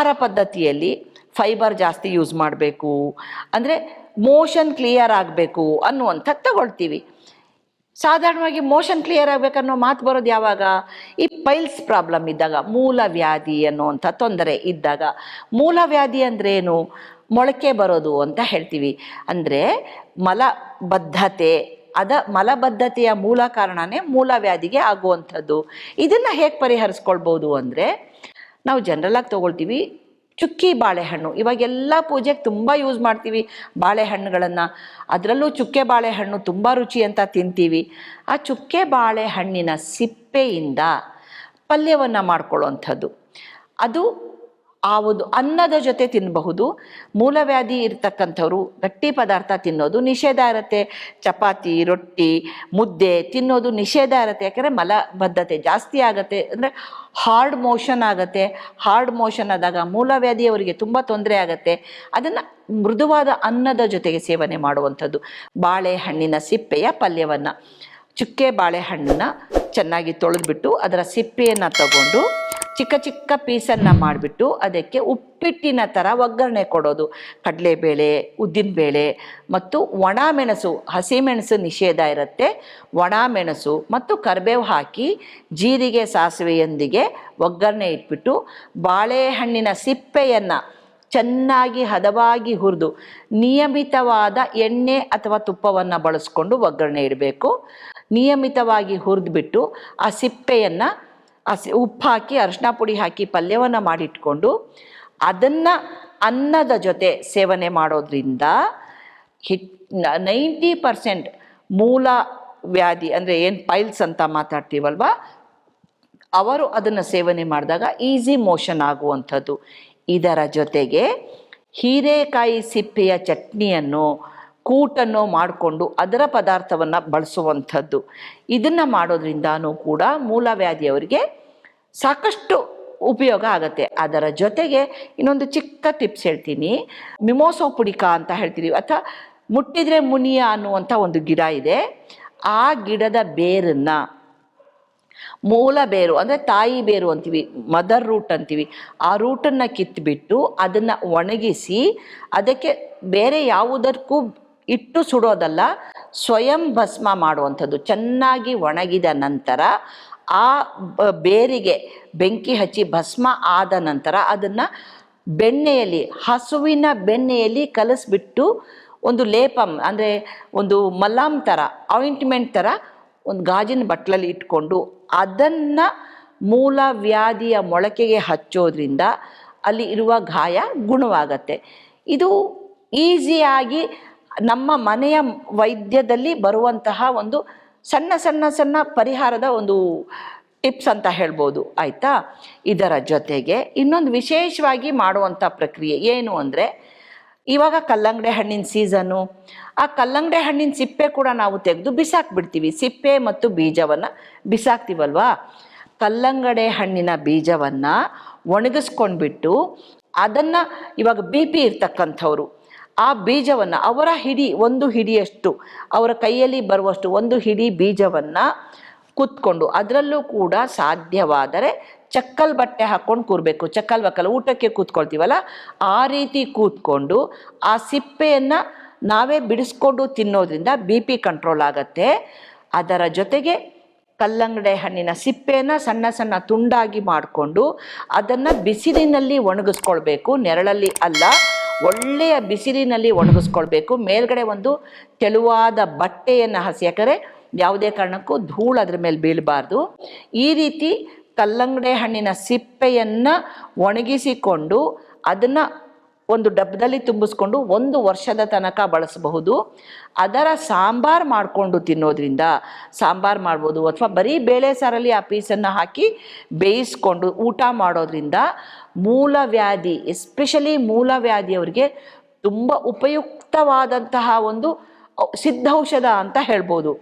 ಆಹಾರ ಪದ್ಧತಿಯಲ್ಲಿ ಫೈಬರ್ ಜಾಸ್ತಿ ಯೂಸ್ ಮಾಡಬೇಕು, ಅಂದರೆ ಮೋಷನ್ ಕ್ಲಿಯರ್ ಆಗಬೇಕು ಅನ್ನುವಂಥದ್ದು ತಗೊಳ್ತೀವಿ. ಸಾಧಾರಣವಾಗಿ ಮೋಷನ್ ಕ್ಲಿಯರ್ ಆಗಬೇಕನ್ನೋ ಮಾತು ಬರೋದು ಯಾವಾಗ? ಈ ಪೈಲ್ಸ್ ಪ್ರಾಬ್ಲಮ್ ಇದ್ದಾಗ, ಮೂಲವ್ಯಾಧಿ ಅನ್ನುವಂಥ ತೊಂದರೆ ಇದ್ದಾಗ. ಮೂಲವ್ಯಾಧಿ ಅಂದರೆ ಏನು? ಮೊಳಕೆ ಬರೋದು ಅಂತ ಹೇಳ್ತೀವಿ. ಅಂದರೆ ಮಲಬದ್ಧತೆ, ಮಲಬದ್ಧತೆಯ ಮೂಲ ಕಾರಣನೇ ಮೂಲವ್ಯಾಧಿಗೆ ಆಗುವಂಥದ್ದು. ಇದನ್ನು ಹೇಗೆ ಪರಿಹರಿಸ್ಕೊಳ್ಬೋದು ಅಂದರೆ, ನಾವು ಜನರಲಾಗಿ ತೊಗೊಳ್ತೀವಿ ಚುಕ್ಕಿ ಬಾಳೆಹಣ್ಣು. ಇವಾಗೆಲ್ಲ ಪೂಜೆಗೆ ತುಂಬ ಯೂಸ್ ಮಾಡ್ತೀವಿ ಬಾಳೆಹಣ್ಣುಗಳನ್ನು. ಅದರಲ್ಲೂ ಚುಕ್ಕೆ ಬಾಳೆಹಣ್ಣು ತುಂಬ ರುಚಿ ಅಂತ ತಿಂತೀವಿ. ಆ ಚುಕ್ಕೆ ಬಾಳೆಹಣ್ಣಿನ ಸಿಪ್ಪೆಯಿಂದ ಪಲ್ಯವನ್ನು ಮಾಡ್ಕೊಳ್ಳೋವಂಥದ್ದು, ಅದು ಒಂದು ಅನ್ನದ ಜೊತೆ ತಿನ್ನಬಹುದು. ಮೂಲವ್ಯಾಧಿ ಇರ್ತಕ್ಕಂಥವ್ರು ಗಟ್ಟಿ ಪದಾರ್ಥ ತಿನ್ನೋದು ನಿಷೇಧ ಇರುತ್ತೆ. ಚಪಾತಿ, ರೊಟ್ಟಿ, ಮುದ್ದೆ ತಿನ್ನೋದು ನಿಷೇಧ ಇರುತ್ತೆ. ಯಾಕೆಂದರೆ ಮಲಬದ್ಧತೆ ಜಾಸ್ತಿ ಆಗುತ್ತೆ, ಅಂದರೆ ಹಾರ್ಡ್ ಮೋಷನ್ ಆಗುತ್ತೆ. ಹಾರ್ಡ್ ಮೋಷನ್ ಆದಾಗ ಮೂಲವ್ಯಾಧಿಯವರಿಗೆ ತುಂಬ ತೊಂದರೆ ಆಗುತ್ತೆ. ಅದನ್ನು ಮೃದುವಾದ ಅನ್ನದ ಜೊತೆಗೆ ಸೇವನೆ ಮಾಡುವಂಥದ್ದು. ಬಾಳೆಹಣ್ಣಿನ ಸಿಪ್ಪೆಯ ಪಲ್ಯವನ್ನು, ಚುಕ್ಕೆ ಬಾಳೆಹಣ್ಣನ್ನು ಚೆನ್ನಾಗಿ ತೊಳೆದ್ಬಿಟ್ಟು ಅದರ ಸಿಪ್ಪೆಯನ್ನು ತಗೊಂಡು ಚಿಕ್ಕ ಚಿಕ್ಕ ಪೀಸನ್ನು ಮಾಡಿಬಿಟ್ಟು ಅದಕ್ಕೆ ಉಪ್ಪಿಟ್ಟಿನ ಥರ ಒಗ್ಗರಣೆ ಕೊಡೋದು. ಕಡಲೆಬೇಳೆ, ಉದ್ದಿನಬೇಳೆ ಮತ್ತು ಒಣಮೆಣಸು, ಹಸಿಮೆಣಸು ನಿಷೇಧ ಇರುತ್ತೆ. ಒಣಮೆಣಸು ಮತ್ತು ಕರಿಬೇವು ಹಾಕಿ ಜೀರಿಗೆ ಸಾಸಿವೆಯೊಂದಿಗೆ ಒಗ್ಗರಣೆ ಇಟ್ಬಿಟ್ಟು ಬಾಳೆಹಣ್ಣಿನ ಸಿಪ್ಪೆಯನ್ನು ಚೆನ್ನಾಗಿ ಹದವಾಗಿ ಹುರಿದು ನಿಯಮಿತವಾದ ಎಣ್ಣೆ ಅಥವಾ ತುಪ್ಪವನ್ನು ಬಳಸ್ಕೊಂಡು ಒಗ್ಗರಣೆ ಇಡಬೇಕು. ನಿಯಮಿತವಾಗಿ ಹುರಿದ್ಬಿಟ್ಟು ಆ ಸಿಪ್ಪೆಯನ್ನು ಉಪ್ಪು ಹಾಕಿ ಅರಿಶಿನ ಪುಡಿ ಹಾಕಿ ಪಲ್ಯವನ್ನು ಮಾಡಿಟ್ಕೊಂಡು ಅದನ್ನು ಅನ್ನದ ಜೊತೆ ಸೇವನೆ ಮಾಡೋದ್ರಿಂದ 90% ಮೂಲ ವ್ಯಾಧಿ, ಅಂದರೆ ಏನು ಪೈಲ್ಸ್ ಅಂತ ಮಾತಾಡ್ತೀವಲ್ವ, ಅವರು ಅದನ್ನು ಸೇವನೆ ಮಾಡಿದಾಗ ಈಸಿ ಮೋಷನ್ ಆಗುವಂಥದ್ದು. ಇದರ ಜೊತೆಗೆ ಹೀರೆಕಾಯಿ ಸಿಪ್ಪೆಯ ಚಟ್ನಿಯನ್ನು, ಕೂಟನ್ನು ಮಾಡಿಕೊಂಡು ಅದರ ಪದಾರ್ಥವನ್ನು ಬಳಸುವಂಥದ್ದು. ಇದನ್ನು ಮಾಡೋದ್ರಿಂದನೂ ಕೂಡ ಮೂಲವ್ಯಾಧಿಯವರಿಗೆ ಸಾಕಷ್ಟು ಉಪಯೋಗ ಆಗುತ್ತೆ. ಅದರ ಜೊತೆಗೆ ಇನ್ನೊಂದು ಚಿಕ್ಕ ಟಿಪ್ಸ್ ಹೇಳ್ತೀನಿ. ಮಿಮೋಸೋ ಪುಡಿಕ ಅಂತ ಹೇಳ್ತೀವಿ, ಅಥವಾ ಮುಟ್ಟಿದರೆ ಮುನಿಯ ಅನ್ನುವಂಥ ಒಂದು ಗಿಡ ಇದೆ. ಆ ಗಿಡದ ಬೇರನ್ನು, ಮೂಲ ಬೇರು ಅಂದರೆ ತಾಯಿ ಬೇರು ಅಂತೀವಿ, ಮದರ್ ರೂಟ್ ಅಂತೀವಿ, ಆ ರೂಟನ್ನು ಕಿತ್ತುಬಿಟ್ಟು ಅದನ್ನು ಒಣಗಿಸಿ ಅದಕ್ಕೆ ಬೇರೆ ಯಾವುದಕ್ಕೂ ಇಟ್ಟು ಸುಡೋದಲ್ಲ, ಸ್ವಯಂ ಭಸ್ಮ ಮಾಡುವಂಥದ್ದು. ಚೆನ್ನಾಗಿ ಒಣಗಿದ ನಂತರ ಆ ಬೇರಿಗೆ ಬೆಂಕಿ ಹಚ್ಚಿ ಭಸ್ಮ ಆದ ನಂತರ ಅದನ್ನು ಬೆಣ್ಣೆಯಲ್ಲಿ, ಹಸುವಿನ ಬೆಣ್ಣೆಯಲ್ಲಿ ಕಲಸಿಬಿಟ್ಟು ಒಂದು ಲೇಪಂ, ಅಂದರೆ ಒಂದು ಮಲಾಮ್ ಥರ, ಆಯಿಂಟ್ಮೆಂಟ್ ಥರ ಒಂದು ಗಾಜಿನ ಬಟ್ಲಲ್ಲಿ ಇಟ್ಕೊಂಡು ಅದನ್ನು ಮೂಲವ್ಯಾಧಿಯ ಮೊಳಕೆಗೆ ಹಚ್ಚೋದ್ರಿಂದ ಅಲ್ಲಿ ಇರುವ ಗಾಯ ಗುಣವಾಗತ್ತೆ. ಇದು ಈಸಿಯಾಗಿ ನಮ್ಮ ಮನೆಯ ವೈದ್ಯದಲ್ಲಿ ಬರುವಂತಹ ಒಂದು ಸಣ್ಣ ಸಣ್ಣ ಸಣ್ಣ ಪರಿಹಾರದ ಒಂದು ಟಿಪ್ಸ್ ಅಂತ ಹೇಳ್ಬೋದು, ಆಯಿತಾ. ಇದರ ಜೊತೆಗೆ ಇನ್ನೊಂದು ವಿಶೇಷವಾಗಿ ಮಾಡುವಂಥ ಪ್ರಕ್ರಿಯೆ ಏನು ಅಂದರೆ, ಇವಾಗ ಕಲ್ಲಂಗಡಿ ಹಣ್ಣಿನ ಸೀಸನ್ನು. ಆ ಕಲ್ಲಂಗಡಿ ಹಣ್ಣಿನ ಸಿಪ್ಪೆ ಕೂಡ ನಾವು ತೆಗೆದು ಬಿಸಾಕ್ಬಿಡ್ತೀವಿ. ಸಿಪ್ಪೆ ಮತ್ತು ಬೀಜವನ್ನು ಬಿಸಾಕ್ತೀವಲ್ವಾ. ಕಲ್ಲಂಗಡಿ ಹಣ್ಣಿನ ಬೀಜವನ್ನು ಒಣಗಿಸ್ಕೊಂಡ್ಬಿಟ್ಟು ಅದನ್ನು, ಇವಾಗ BP ಇರ್ತಕ್ಕಂಥವ್ರು ಆ ಬೀಜವನ್ನು, ಅವರ ಒಂದು ಹಿಡಿಯಷ್ಟು, ಅವರ ಕೈಯಲ್ಲಿ ಬರುವಷ್ಟು ಒಂದು ಹಿಡಿ ಬೀಜವನ್ನು ಕುತ್ಕೊಂಡು, ಅದರಲ್ಲೂ ಕೂಡ ಸಾಧ್ಯವಾದರೆ ಚಕ್ಕಲ್ ಬಟ್ಟೆ ಹಾಕ್ಕೊಂಡು ಕೂರಬೇಕು. ಚಕ್ಕಲ್ ಬಕ್ಕಲ್ ಊಟಕ್ಕೆ ಕೂತ್ಕೊಳ್ತೀವಲ್ಲ, ಆ ರೀತಿ ಕೂತ್ಕೊಂಡು ಆ ಸಿಪ್ಪೆಯನ್ನು ನಾವೇ ಬಿಡಿಸ್ಕೊಂಡು ತಿನ್ನೋದ್ರಿಂದ BP ಕಂಟ್ರೋಲ್ ಆಗುತ್ತೆ. ಅದರ ಜೊತೆಗೆ ಕಲ್ಲಂಗಡಿ ಹಣ್ಣಿನ ಸಿಪ್ಪೆಯನ್ನು ಸಣ್ಣ ಸಣ್ಣ ತುಂಡಾಗಿ ಮಾಡಿಕೊಂಡು ಅದನ್ನು ಬಿಸಿಲಿನಲ್ಲಿ ಒಣಗಿಸ್ಕೊಳ್ಬೇಕು, ನೆರಳಲ್ಲಿ ಅಲ್ಲ, ಒಳ್ಳೆಯ ಬಿಸಿಲಿನಲ್ಲಿ ಒಣಗಿಸ್ಕೊಳ್ಬೇಕು. ಮೇಲ್ಗಡೆ ಒಂದು ತೆಳುವಾದ ಬಟ್ಟೆಯನ್ನು ಹಸಿ, ಯಾಕಂದರೆ ಯಾವುದೇ ಕಾರಣಕ್ಕೂ ಧೂಳು ಅದ್ರ ಮೇಲೆ ಬೀಳಬಾರ್ದು. ಈ ರೀತಿ ಕಲ್ಲಂಗಡಿ ಹಣ್ಣಿನ ಸಿಪ್ಪೆಯನ್ನು ಒಣಗಿಸಿಕೊಂಡು ಅದನ್ನು ಒಂದು ಡಬ್ಬದಲ್ಲಿ ತುಂಬಿಸ್ಕೊಂಡು 1 ವರ್ಷದ ತನಕ ಬಳಸಬಹುದು. ಅದರ ಸಾಂಬಾರು ಮಾಡಿಕೊಂಡು ತಿನ್ನೋದ್ರಿಂದ, ಸಾಂಬಾರು ಮಾಡ್ಬೋದು, ಅಥವಾ ಬರೀ ಬೇಳೆ ಸಾರಲ್ಲಿ ಆ ಪೀಸನ್ನು ಹಾಕಿ ಬೇಯಿಸ್ಕೊಂಡು ಊಟ ಮಾಡೋದ್ರಿಂದ ಮೂಲವ್ಯಾಧಿ, ಎಸ್ಪೆಷಲಿ ಮೂಲವ್ಯಾಧಿಯವರಿಗೆ ತುಂಬ ಉಪಯುಕ್ತವಾದಂತಹ ಒಂದು ಸಿದ್ಧೌಷಧ ಅಂತ ಹೇಳ್ಬೋದು.